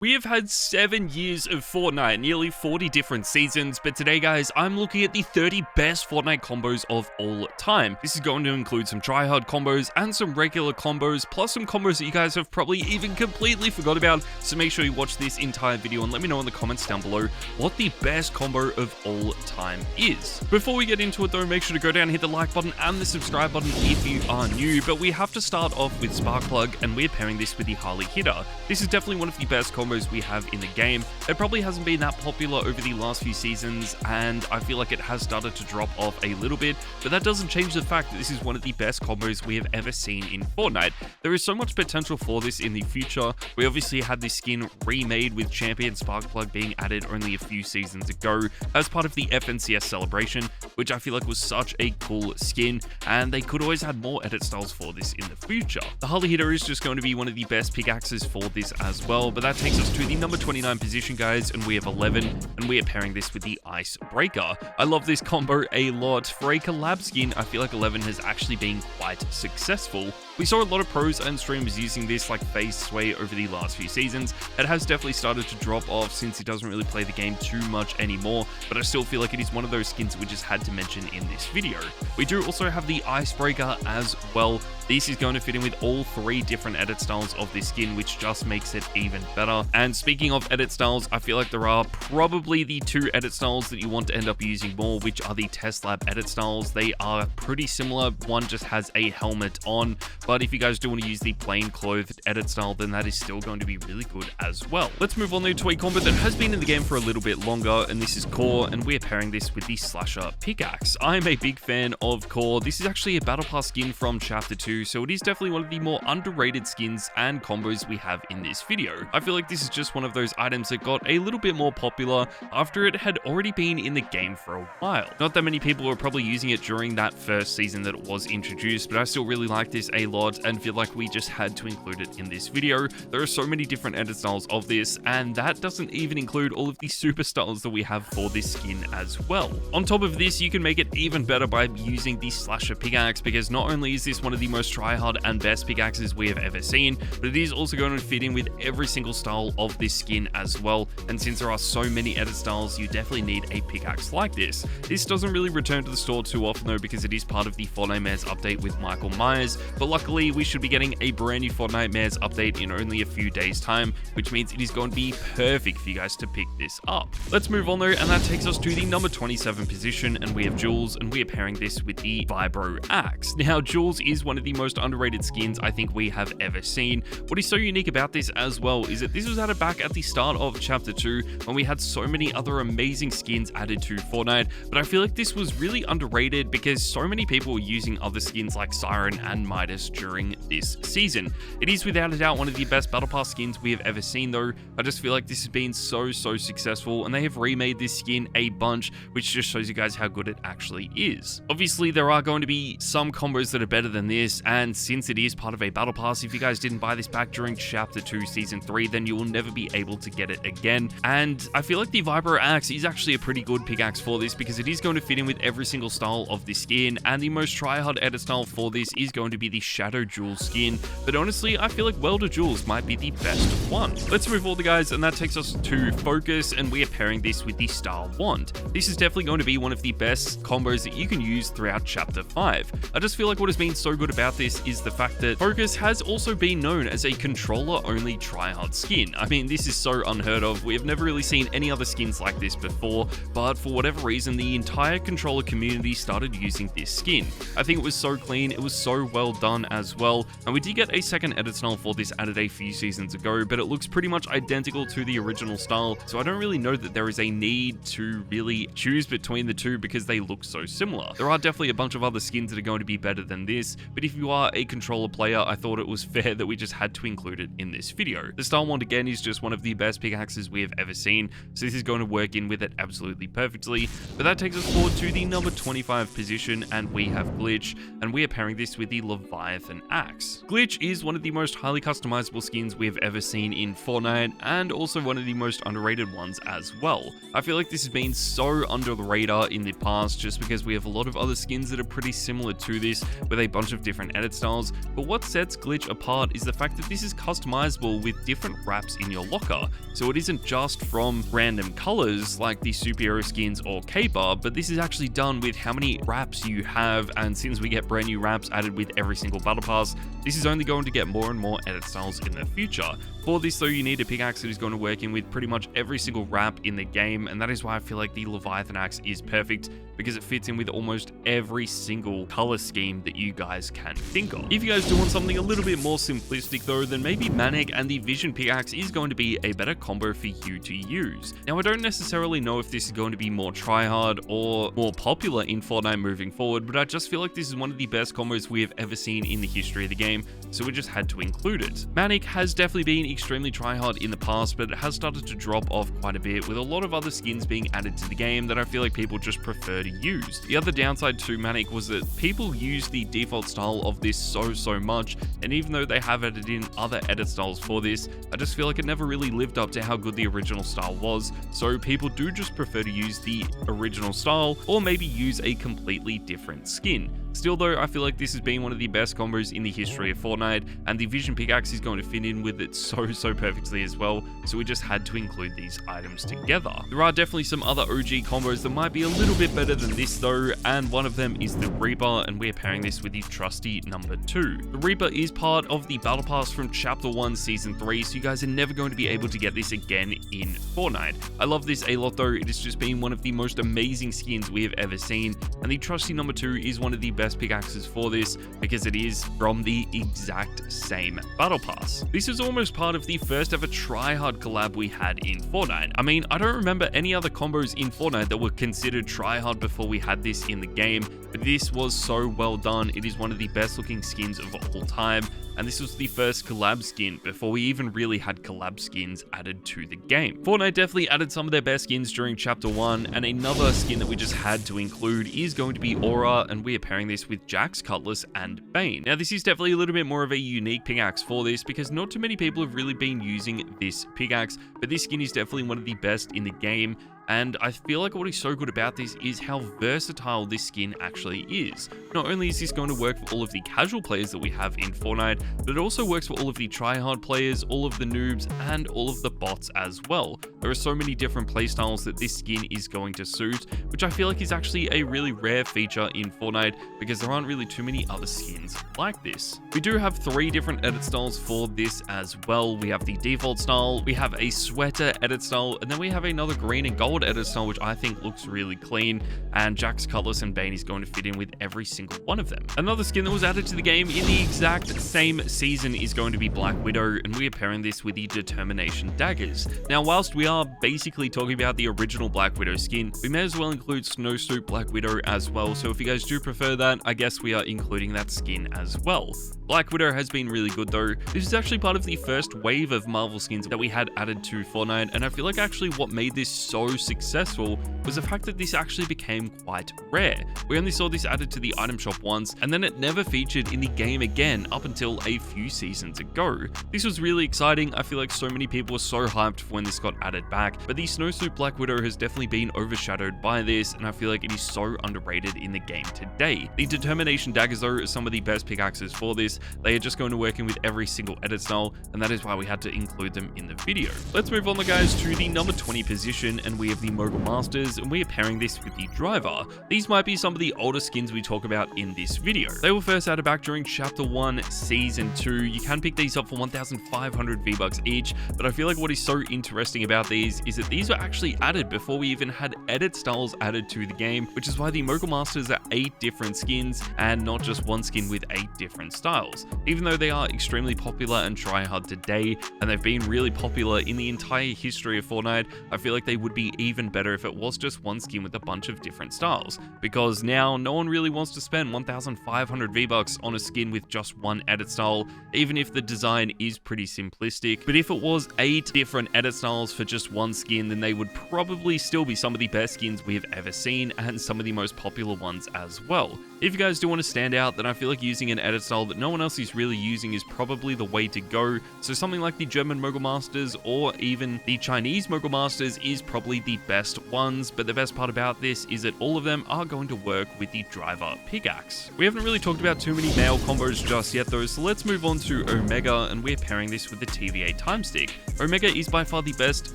We have had 7 years of Fortnite, nearly 40 different seasons, but today guys, I'm looking at the 30 best Fortnite combos of all time. This is going to include some tryhard combos and some regular combos, plus some combos that you guys have probably even completely forgot about, so make sure you watch this entire video and let me know in the comments down below what the best combo of all time is. Before we get into it though, make sure to go down and hit the like button and the subscribe button if you are new, but we have to start off with Sparkplug, and we're pairing this with the Harley hitter. This is definitely one of the best combos we have in the game. It probably hasn't been that popular over the last few seasons, and I feel like it has started to drop off a little bit, but that doesn't change the fact that this is one of the best combos we have ever seen in Fortnite. There is so much potential for this in the future. We obviously had this skin remade with Champion Sparkplug being added only a few seasons ago as part of the FNCS celebration, which I feel like was such a cool skin, and they could always add more edit styles for this in the future. The Harley hitter is just going to be one of the best pickaxes for this as well, but that takes us to the number 29 position, guys, and we have 11, and we are pairing this with the icebreaker. I love this combo a lot. For a collab skin, I feel like 11 has actually been quite successful. We saw a lot of pros and streamers using this like phase sway over the last few seasons. It has definitely started to drop off since he doesn't really play the game too much anymore, but I still feel like it is one of those skins we just had to mention in this video. We do also have the icebreaker as well. This is going to fit in with all 3 different edit styles of this skin, which just makes it even better. And speaking of edit styles, I feel like there are probably the 2 edit styles that you want to end up using more, which are the test lab edit styles. They are pretty similar. One just has a helmet on, but if you guys do want to use the plain clothed edit style, then that is still going to be really good as well. Let's move on to a combo that has been in the game for a little bit longer, and this is Core, and we're pairing this with the slasher pickaxe. I'm a big fan of Core. This is actually a battle pass skin from chapter 2, so it is definitely one of the more underrated skins and combos we have in this video. I feel like this is just one of those items that got a little bit more popular after it had already been in the game for a while. Not that many people were probably using it during that first season that it was introduced, but I still really like this a lot and feel like we just had to include it in this video. There are so many different edit styles of this, and that doesn't even include all of the super styles that we have for this skin as well. On top of this, you can make it even better by using the slasher pickaxe, because not only is this one of the most tryhard and best pickaxes we have ever seen, but it is also going to fit in with every single style of this skin as well. And since there are so many edit styles, you definitely need a pickaxe like this. This doesn't really return to the store too often though, because it is part of the Fortnite Mares update with Michael Myers, but luckily we should be getting a brand new Fortnite Mares update in only a few days time, which means it is going to be perfect for you guys to pick this up. Let's move on though, and that takes us to the number 27 position, and we have Jules, and we are pairing this with the vibro axe. Now Jules is one of the most underrated skins I think we have ever seen. What is so unique about this as well is that this was added back at the start of chapter 2 when we had so many other amazing skins added to Fortnite, but I feel like this was really underrated because so many people were using other skins like Siren and Midas during this season. It is without a doubt one of the best battle pass skins we have ever seen though. I just feel like this has been so successful, and they have remade this skin a bunch, which just shows you guys how good it actually is. Obviously there are going to be some combos that are better than this, and since it is part of a battle pass, if you guys didn't buy this back during chapter 2 season 3, then you will never be able to get it again. And I feel like the vibro axe is actually a pretty good pickaxe for this, because it is going to fit in with every single style of this skin, and the most tryhard edit style for this is going to be the Shadow Jules skin, but honestly I feel like Welder Jules might be the best one. Let's move on guys, and that takes us to Focus, and we are pairing this with the Star Wand. This is definitely going to be one of the best combos that you can use throughout chapter 5. I just feel like what has been so good about this is the fact that Focus has also been known as a controller only tryhard skin. I mean, this is so unheard of. We have never really seen any other skins like this before, but for whatever reason the entire controller community started using this skin. I think it was so clean, it was so well done as well, and we did get a second edit style for this added a few seasons ago, but it looks pretty much identical to the original style, so I don't really know that there is a need to really choose between the two because they look so similar. There are definitely a bunch of other skins that are going to be better than this, but if you are a controller player, I thought it was fair that we just had to include it in this video. The Star Wand again is just one of the best pickaxes we have ever seen, so this is going to work in with it absolutely perfectly. But that takes us forward to the number 25 position, and we have Glitch, and we are pairing this with the Leviathan Leviathan axe. Glitch is one of the most highly customizable skins we have ever seen in Fortnite, and also one of the most underrated ones as well. I feel like this has been so under the radar in the past just because we have a lot of other skins that are pretty similar to this with a bunch of different edit styles, but what sets Glitch apart is the fact that this is customizable with different wraps in your locker. So it isn't just from random colors like the superhero skins or caper, but this is actually done with how many wraps you have, and since we get brand new wraps added with every single battle pass, this is only going to get more and more edit styles in the future. For this though, you need a pickaxe that is going to work in with pretty much every single wrap in the game, and that is why I feel like the Leviathan axe is perfect, because it fits in with almost every single color scheme that you guys can think of. If you guys do want something a little bit more simplistic though, then maybe Manic and the Vision pickaxe is going to be a better combo for you to use. Now, I don't necessarily know if this is going to be more tryhard or more popular in Fortnite moving forward, but I just feel like this is one of the best combos we have ever seen in the history of the game, so we just had to include it. Manic has definitely been extremely tryhard in the past, but it has started to drop off quite a bit with a lot of other skins being added to the game that I feel like people just prefer to use. The other downside to Manic was that people use the default style of this so much, and even though they have added in other edit styles for this, I just feel like it never really lived up to how good the original style was, so people do just prefer to use the original style or maybe use a completely different skin. Still though, I feel like this has been one of the best combos in the history of Fortnite, and the Vision pickaxe is going to fit in with it so perfectly as well, so we just had to include these items together. There are definitely some other OG combos that might be a little bit better than this though, and one of them is the Reaper, and we're pairing this with the trusty number 2. The Reaper is part of the battle pass from chapter 1 season 3, so you guys are never going to be able to get this again in Fortnite. I love this a lot though, it has just been one of the most amazing skins we have ever seen, and the trusty number 2 is one of the best pickaxes for this because it is from the exact same battle pass. This is almost part of the first ever tryhard collab we had in Fortnite. I mean, I don't remember any other combos in Fortnite that were considered tryhard before we had this in the game, but this was so well done. It is one of the best looking skins of all time, and this was the first collab skin before we even really had collab skins added to the game. Fortnite definitely added some of their best skins during chapter 1, and another skin that we just had to include is going to be Aura, and we are pairing this with Jack's Cutlass and Bane. Now, this is definitely a little bit more of a unique pickaxe for this because not too many people have really been using this pickaxe, but this skin is definitely one of the best in the game. And I feel like what is so good about this is how versatile this skin actually is. Not only is this going to work for all of the casual players that we have in Fortnite, but it also works for all of the tryhard players, all of the noobs, and all of the bots as well. There are so many different playstyles that this skin is going to suit, which I feel like is actually a really rare feature in Fortnite because there aren't really too many other skins like this. We do have 3 different edit styles for this as well. We have the default style, we have a sweater edit style, and then we have another green and gold edit style which I think looks really clean, and Jack's Cutlass and Bane is going to fit in with every single one of them. Another skin that was added to the game in the exact same season is going to be Black Widow, and we are pairing this with the Determination daggers. Now, whilst we are basically talking about the original Black Widow skin, we may as well include Snowsuit Black Widow as well, so if you guys do prefer that, I guess we are including that skin as well. Black Widow has been really good though. This is actually part of the first wave of Marvel skins that we had added to Fortnite, and I feel like actually what made this so successful was the fact that this actually became quite rare. We only saw this added to the item shop once, and then it never featured in the game again up until a few seasons ago. This was really exciting. I feel like so many people were so hyped for when this got added back, but the Snowsuit Black Widow has definitely been overshadowed by this, and I feel like it is so underrated in the game today. The Determination daggers though are some of the best pickaxes for this. They are just going to work in with every single edit style, and that is why we had to include them in the video. Let's move on guys to the number 20 position, and we have the Mogul Masters, and we are pairing this with the Driver. These might be some of the older skins we talk about in this video. They were first added back during chapter 1 season 2. You can pick these up for 1,500 V-Bucks each, but I feel like what is so interesting about these is that these were actually added before we even had edit styles added to the game, which is why the Mogul Masters are 8 different skins and not just one skin with 8 different styles. Even though they are extremely popular and tryhard today, and they've been really popular in the entire history of Fortnite, I feel like they would be even better if it was just one skin with a bunch of different styles, because now no one really wants to spend 1,500 V-Bucks on a skin with just one edit style, even if the design is pretty simplistic. But if it was 8 different edit styles for just just one skin, then they would probably still be some of the best skins we have ever seen and some of the most popular ones as well. If you guys do want to stand out, then I feel like using an edit style that no one else is really using is probably the way to go. So something like the German Mogul Masters or even the Chinese Mogul Masters is probably the best ones, but the best part about this is that all of them are going to work with the driver pickaxe. We haven't really talked about too many male combos just yet though, so let's move on to Omega, and we're pairing this with the TVA time stick. Omega is by far the best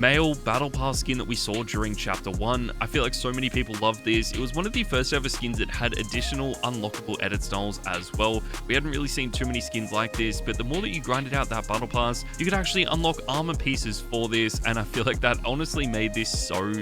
male battle pass skin that we saw during chapter 1. I feel like so many people love this. It was one of the first ever skins that had additional unlockable edit styles as well. We hadn't really seen too many skins like this, but the more that you grinded out that battle pass, you could actually unlock armor pieces for this, and I feel like that honestly made this so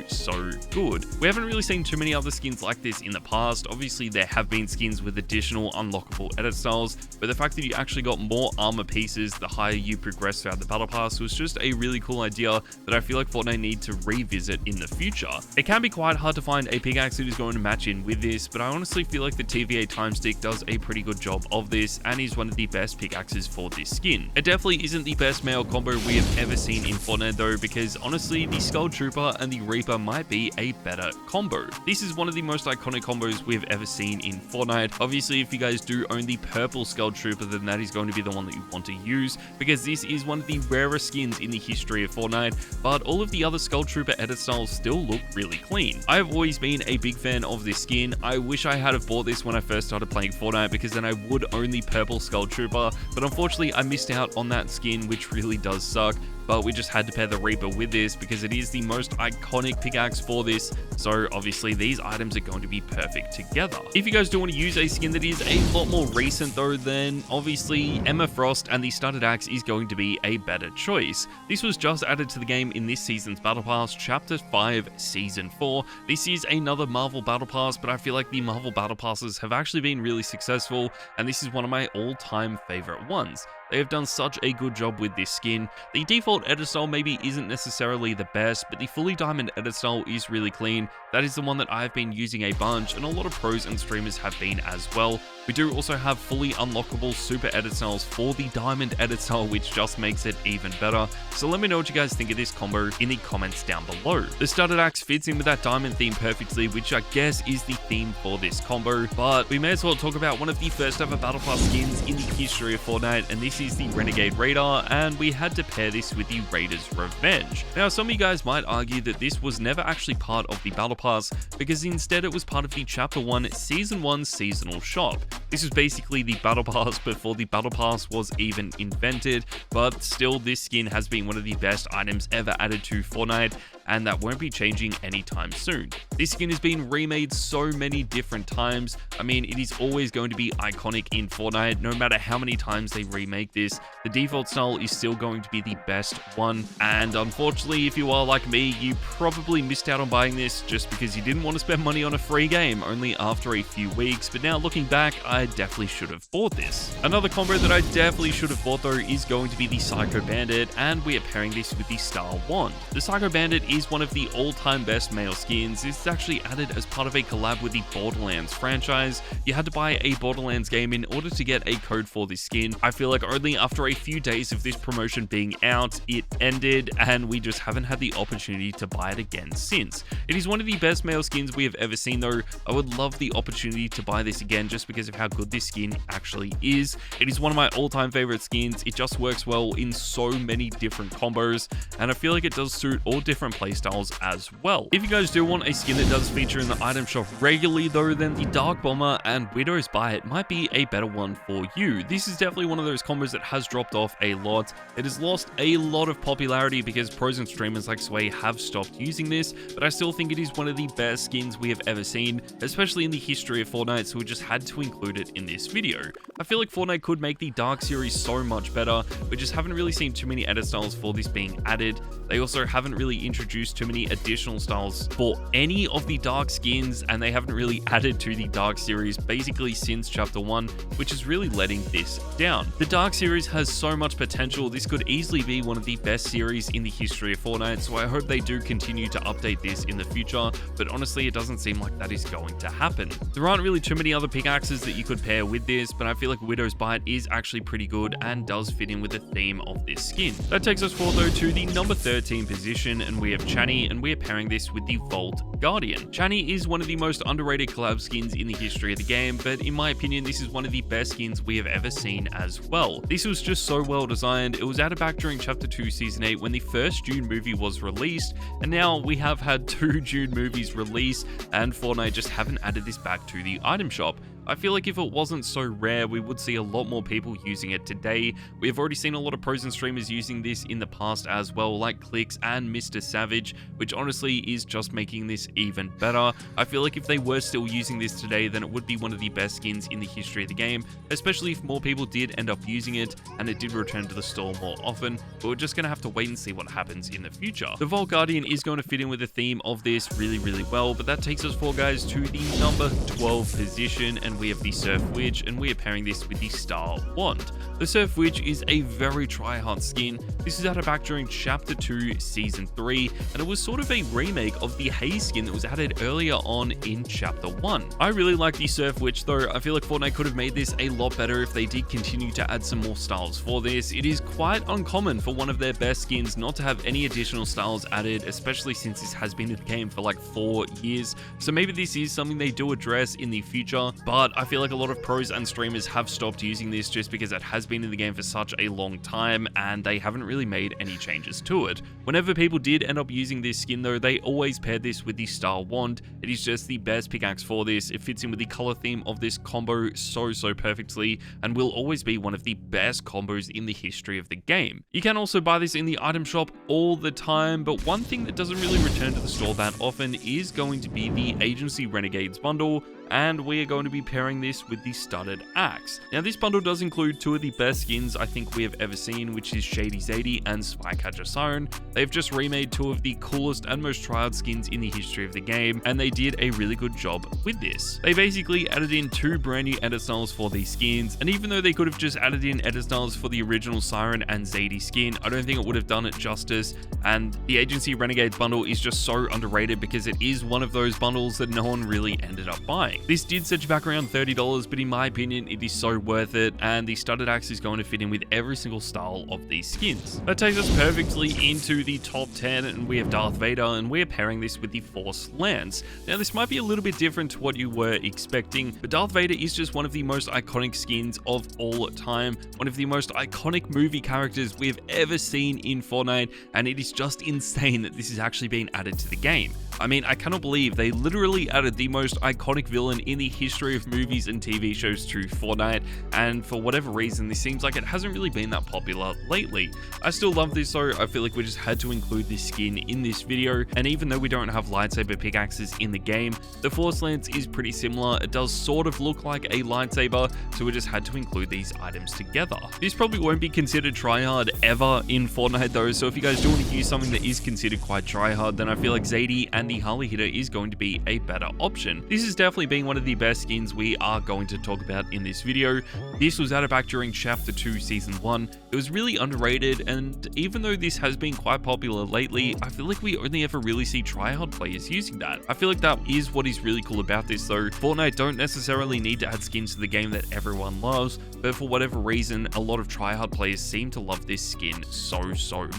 good. We haven't really seen too many other skins like this in the past. Obviously there have been skins with additional unlockable edit styles, but the fact that you actually got more armor pieces the higher you progress throughout the battle pass was just a really cool idea that I feel like Fortnite need to revisit in the future. It can be quite hard to find a pickaxe that is going to match in with this, but I honestly feel like the TVA time stick does a pretty good job of this and is one of the best pickaxes for this skin. It definitely isn't the best male combo we have ever seen in Fortnite though, because honestly the Skull Trooper and the Reaper might be a better combo. This is one of the most iconic combos we have ever seen in Fortnite. Obviously if you guys do own the purple Skull Trooper, then that is going to be the one that you want to use, because this is one of the rarest skins in the history of Fortnite, but all of the other Skull Trooper edit styles still look really clean. I have always been a big fan of this skin. I wish I had have bought this when I first started playing Fortnite, because then I would own the purple Skull Trooper, but unfortunately I missed out on that skin, which really does suck. But we just had to pair the Reaper with this because it is the most iconic pickaxe for this, so obviously these items are going to be perfect together. If you guys do want to use a skin that is a lot more recent though, then obviously Emma Frost and the studded axe is going to be a better choice. This was just added to the game in this season's Battle Pass, Chapter 5, Season 4. This is another Marvel Battle Pass, but I feel like the Marvel Battle Passes have actually been really successful, and this is one of my all-time favorite ones. They have done such a good job with this skin. The default edit style maybe isn't necessarily the best, but the fully diamond edit style is really clean. That is the one that I've been using a bunch, and a lot of pros and streamers have been as well. We do also have fully unlockable super edit styles for the diamond edit style, which just makes it even better. So let me know what you guys think of this combo in the comments down below. The studded axe fits in with that diamond theme perfectly, which I guess is the theme for this combo, but we may as well talk about one of the first ever Battle Pass skins in the history of Fortnite, and this is the Renegade Raider, and we had to pair this with the Raider's Revenge. Now, some of you guys might argue that this was never actually part of the Battle Pass, because instead it was part of the Chapter 1 Season 1 seasonal shop. This was basically the Battle Pass before the Battle Pass was even invented, but still this skin has been one of the best items ever added to Fortnite, and that won't be changing anytime soon. This skin has been remade so many different times. I mean, it is always going to be iconic in Fortnite, no matter how many times they remake this. The default style is still going to be the best one, and unfortunately, if you are like me, you probably missed out on buying this just because you didn't want to spend money on a free game only after a few weeks, but now looking back, I definitely should have bought this. Another combo that I definitely should have bought though is going to be the Psycho Bandit, and we are pairing this with the Star Wand. The Psycho Bandit is one of the all-time best male skins. It's actually added as part of a collab with the Borderlands franchise. You had to buy a Borderlands game in order to get a code for this skin. I feel like only after a few days of this promotion being out, it ended, and we just haven't had the opportunity to buy it again since. It is one of the best male skins we have ever seen though. I would love the opportunity to buy this again just because of how good this skin actually is. It is one of my all-time favorite skins. It just works well in so many different combos, and I feel like it does suit all different playstyles as well. If you guys do want a skin that does feature in the item shop regularly though, then the Dark Bomber and Widow's Bite might be a better one for you. This is definitely one of those combos that has dropped off a lot. It has lost a lot of popularity because pros and streamers like Sway have stopped using this, but I still think it is one of the best skins we have ever seen, especially in the history of Fortnite, so we just had to include it in this video. I feel like Fortnite could make the Dark series so much better. We just haven't really seen too many edit styles for this being added. They also haven't really introduced too many additional styles for any of the Dark skins, and they haven't really added to the Dark series basically since Chapter 1, which is really letting this down. The Dark Dark series has so much potential. This could easily be one of the best series in the history of Fortnite, so I hope they do continue to update this in the future, but honestly, it doesn't seem like that is going to happen. There aren't really too many other pickaxes that you could pair with this, but I feel like Widow's Bite is actually pretty good and does fit in with the theme of this skin. That takes us forward though to the number 13 position, and we have Channy, and we are pairing this with the Vault Guardian. Channy is one of the most underrated collab skins in the history of the game, but in my opinion, this is one of the best skins we have ever seen as well. This was just so well designed. It was added back during Chapter 2 Season 8 when the first June movie was released, and now we have had 2 June movies release, and Fortnite just haven't added this back to the item shop. I feel like if it wasn't so rare, we would see a lot more people using it today. We have already seen a lot of pros and streamers using this in the past as well, like Clicks and Mr. Savage, which honestly is just making this even better. I feel like if they were still using this today, then it would be one of the best skins in the history of the game, especially if more people did end up using it and it did return to the store more often, but we're just going to have to wait and see what happens in the future. The Vault Guardian is going to fit in with the theme of this really well, but that takes us forward, guys, to the number 12 position, and we have the Surf Witch, and we are pairing this with the Star Wand. The Surf Witch is a very try-hard skin. This is added back during Chapter 2 Season 3, and it was sort of a remake of the Haze skin that was added earlier on in Chapter 1. I really like the Surf Witch though. I feel like Fortnite could have made this a lot better if they did continue to add some more styles for this. It is quite uncommon for one of their best skins not to have any additional styles added, especially since this has been in the game for like 4 years. So maybe this is something they do address in the future, but I feel like a lot of pros and streamers have stopped using this just because it has been in the game for such a long time and they haven't really made any changes to it. Whenever people did end up using this skin though, they always paired this with the Star Wand. It is just the best pickaxe for this. It fits in with the color theme of this combo so perfectly and will always be one of the best combos in the history of the game. You can also buy this in the item shop all the time, but one thing that doesn't really return to the store that often is going to be the Agency Renegades bundle, and we are going to be pairing this with the Studded Axe. Now this bundle does include 2 of the best skins I think we have ever seen, which is Shady Zade and Spycatcher Siren. They've just remade 2 of the coolest and most tryhard skins in the history of the game, and they did a really good job with this. They basically added in 2 brand new edit styles for these skins, and even though they could have just added in edit styles for the original Siren and Zade skin, I don't think it would have done it justice, and the Agency Renegades bundle is just so underrated because it is one of those bundles that no one really ended up buying. This did set you back around $30, but in my opinion, it is so worth it, and the Studded Axe is going to fit in with every single style of these skins. That takes us perfectly into the top 10, and we have Darth Vader, and we're pairing this with the Force Lance. Now, this might be a little bit different to what you were expecting, but Darth Vader is just one of the most iconic skins of all time, one of the most iconic movie characters we've ever seen in Fortnite, and it is just insane that this is actually being added to the game. I mean, I cannot believe they literally added the most iconic villain in the history of movies and TV shows to Fortnite, and for whatever reason, this seems like it hasn't really been that popular lately. I still love this though. I feel like we just had to include this skin in this video, and even though we don't have lightsaber pickaxes in the game, the Force Lance is pretty similar. It does sort of look like a lightsaber, so we just had to include these items together. This probably won't be considered tryhard ever in Fortnite though, so if you guys do want to use something that is considered quite tryhard, then I feel like Zade and the Harley hitter is going to be a better option. This is definitely being one of the best skins we are going to talk about in this video. This was added back during Chapter 2 Season 1. It was really underrated, and even though this has been quite popular lately, I feel like we only ever really see tryhard players using that. I feel like that is what is really cool about this though. Fortnite don't necessarily need to add skins to the game that everyone loves, but for whatever reason, a lot of tryhard players seem to love this skin so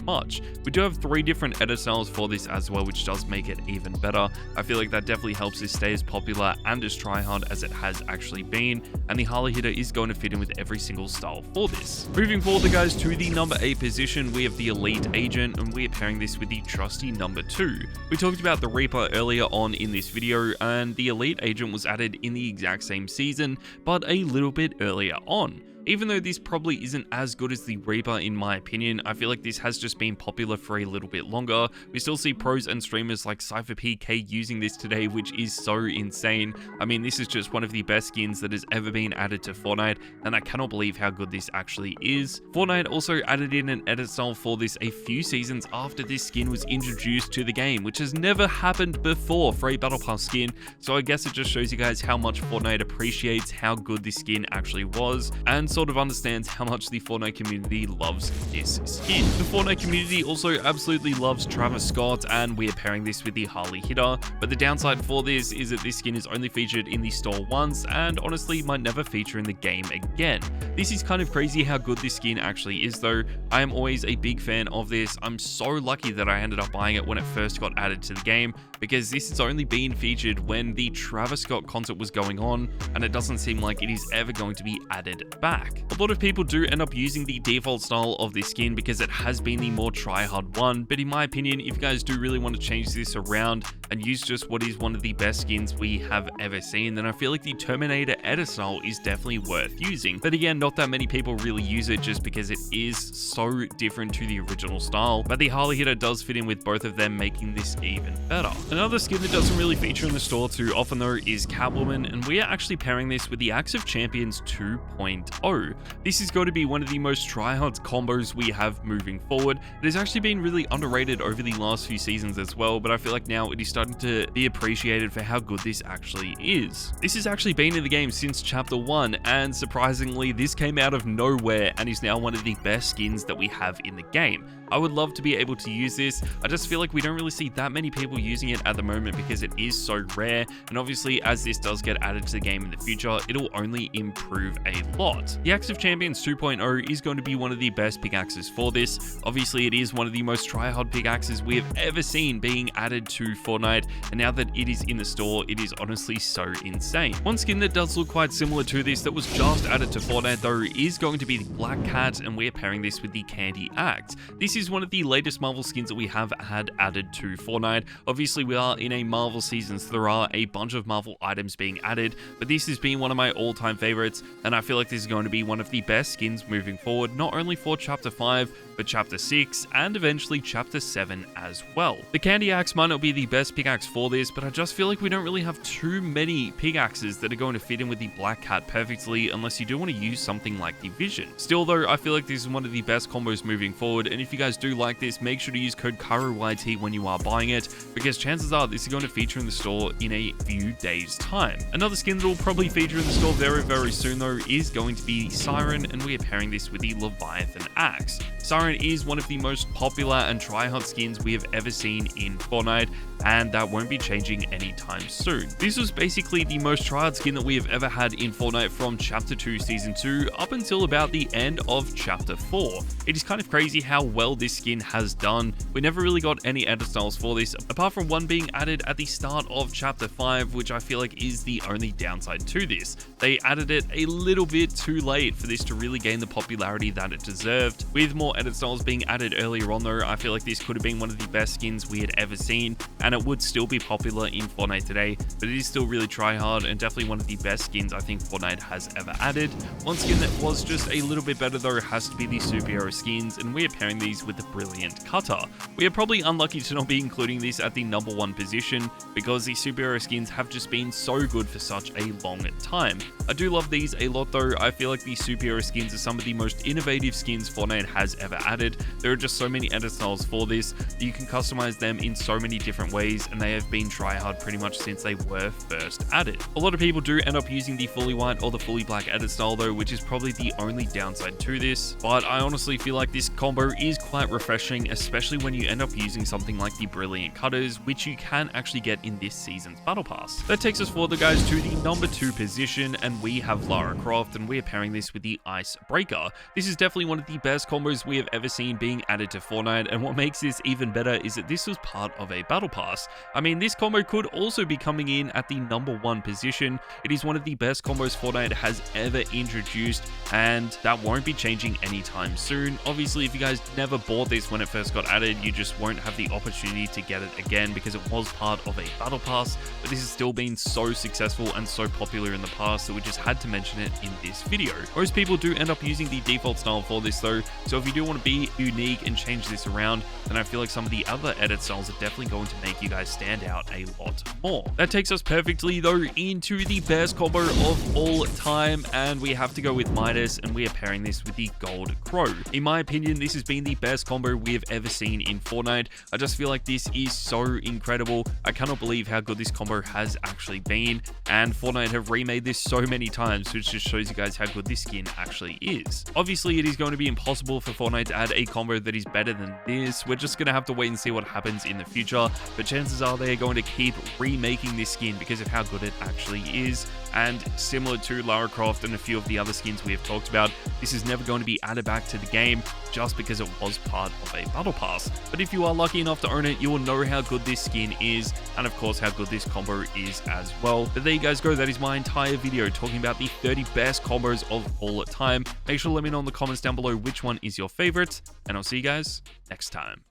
much. We do have 3 different edit styles for this as well, which does make it even better. I feel like that definitely helps this stay as popular and as tryhard as it has actually been, and the Harley hitter is going to fit in with every single style for this. Moving forward, guys, to the number 8 position, we have the Elite Agent, and we are pairing this with the trusty number 2. We talked about the Reaper earlier on in this video, and the Elite Agent was added in the exact same season, but a little bit earlier on. Even though this probably isn't as good as the Reaper in my opinion, I feel like this has just been popular for a little bit longer. We still see pros and streamers like CypherPK using this today, which is so insane. I mean, this is just one of the best skins that has ever been added to Fortnite, and I cannot believe how good this actually is. Fortnite also added in an edit style for this a few seasons after this skin was introduced to the game, which has never happened before for a Battle Pass skin, so I guess it just shows you guys how much Fortnite appreciates how good this skin actually was, and sort of understands how much the Fortnite community loves this skin. The Fortnite community also absolutely loves Travis Scott, and we're pairing this with the Harley hitter, but the downside for this is that this skin is only featured in the store once and honestly might never feature in the game again. This is kind of crazy how good this skin actually is though. I am always a big fan of this. I'm so lucky that I ended up buying it when it first got added to the game, because this has only been featured when the Travis Scott concert was going on, and it doesn't seem like it is ever going to be added back. A lot of people do end up using the default style of this skin because it has been the more try-hard one, but in my opinion, if you guys do really want to change this around and use just what is one of the best skins we have ever seen, then I feel like the Terminator edit style is definitely worth using. But again, not that many people really use it just because it is so different to the original style, but the Harley hitter does fit in with both of them, making this even better. Another skin that doesn't really feature in the store too often though is Catwoman, and we are actually pairing this with the Axe of Champions 2.0. This is going to be one of the most try-hard combos we have moving forward. It has actually been really underrated over the last few seasons as well, but I feel like now it is starting to be appreciated for how good this actually is. This has actually been in the game since chapter 1, and surprisingly this came out of nowhere and is now one of the best skins that we have in the game. I would love to be able to use this. I just feel like we don't really see that many people using it at the moment because it is so rare, and obviously as this does get added to the game in the future, it'll only improve a lot. The Axe of Champions 2.0 is going to be one of the best pickaxes for this. Obviously it is one of the most try-hard pickaxes we have ever seen being added to Fortnite, and now that it is in the store, it is honestly so insane. One skin that does look quite similar to this that was just added to Fortnite though is going to be the Black Cat, and we're pairing this with the Candy Axe. This is one of the latest Marvel skins that we have had added to Fortnite. Obviously we are in a Marvel season, so there are a bunch of Marvel items being added, but this has been one of my all-time favorites, and I feel like this is going to be one of the best skins moving forward, not only for chapter 5 but chapter 6 and eventually chapter 7 as well. The Candy Axe might not be the best pickaxe for this, but I just feel like we don't really have too many pickaxes that are going to fit in with the Black Cat perfectly unless you do want to use something like the Vision. Still though, I feel like this is one of the best combos moving forward, and if you guys do like this, make sure to use code KYROYT when you are buying it, because chances are this is going to feature in the store in a few days time. Another skin that will probably feature in the store very soon though is going to be Siren, and we are pairing this with the Leviathan Axe. Siren is one of the most popular and try-hard skins we have ever seen in Fortnite, and that won't be changing anytime soon. This was basically the most try-hard skin that we have ever had in Fortnite from Chapter 2 Season 2 up until about the end of Chapter 4. It is kind of crazy how well this skin has done. We never really got any edit styles for this, apart from one being added at the start of Chapter 5, which I feel like is the only downside to this. They added it a little bit too late for this to really gain the popularity that it deserved. With more edit styles being added earlier on though, I feel like this could have been one of the best skins we had ever seen, and it would still be popular in Fortnite today, but it is still really try-hard and definitely one of the best skins I think Fortnite has ever added. One skin that was just a little bit better though has to be the superhero skins, and we are pairing these with the Brilliant Cutter. We are probably unlucky to not be including this at the #1 position because the superhero skins have just been so good for such a long time. I do love these a lot though. I feel like these superhero skins are some of the most innovative skins Fortnite has ever added. There are just so many edit styles for this that you can customize them in so many different ways, and they have been try-hard pretty much since they were first added. A lot of people do end up using the fully white or the fully black edit style though, which is probably the only downside to this, but I honestly feel like this combo is quite refreshing, especially when you end up using something like the Brilliant Cutters, which you can actually get in this season's Battle Pass. That takes us forward guys to the #2 position, and we have Lara Croft, and we are pairing this with the Icebreaker. This is definitely one of the best combos we have ever seen being added to Fortnite, and what makes this even better is that this was part of a Battle Pass. I mean, this combo could also be coming in at the #1 position. It is one of the best combos Fortnite has ever introduced, and that won't be changing anytime soon. Obviously, if you guys never bought this when it first got added, you just won't have the opportunity to get it again because it was part of a Battle Pass, but this has still been so successful and so popular in the past that we just had to mention it in this video. Most people do end up using the default style for this though, so if you do want to be unique and change this around, then I feel like some of the other edit styles are definitely going to make you guys stand out a lot more. That takes us perfectly though into the best combo of all time, and we have to go with Midas, and we are pairing this with the gold crow. In my opinion, this has been the best combo we have ever seen in Fortnite. I just feel like this is so incredible. I cannot believe how good this combo has actually been, and Fortnite have remade this so many times, which just shows you guys how good this skin actually is. Obviously, it is going to be impossible for Fortnite to add a combo that is better than this. We're just going to have to wait and see what happens in the future, but chances are they're going to keep remaking this skin because of how good it actually is. And similar to Lara Croft and a few of the other skins we have talked about, this is never going to be added back to the game just because it was part of a battle pass. But if you are lucky enough to own it, you will know how good this skin is, and of course how good this combo is as well. But there you guys go, that is my entire video talking about the 30 best combos of all time. Make sure to let me know in the comments down below which one is your favorite, and I'll see you guys next time.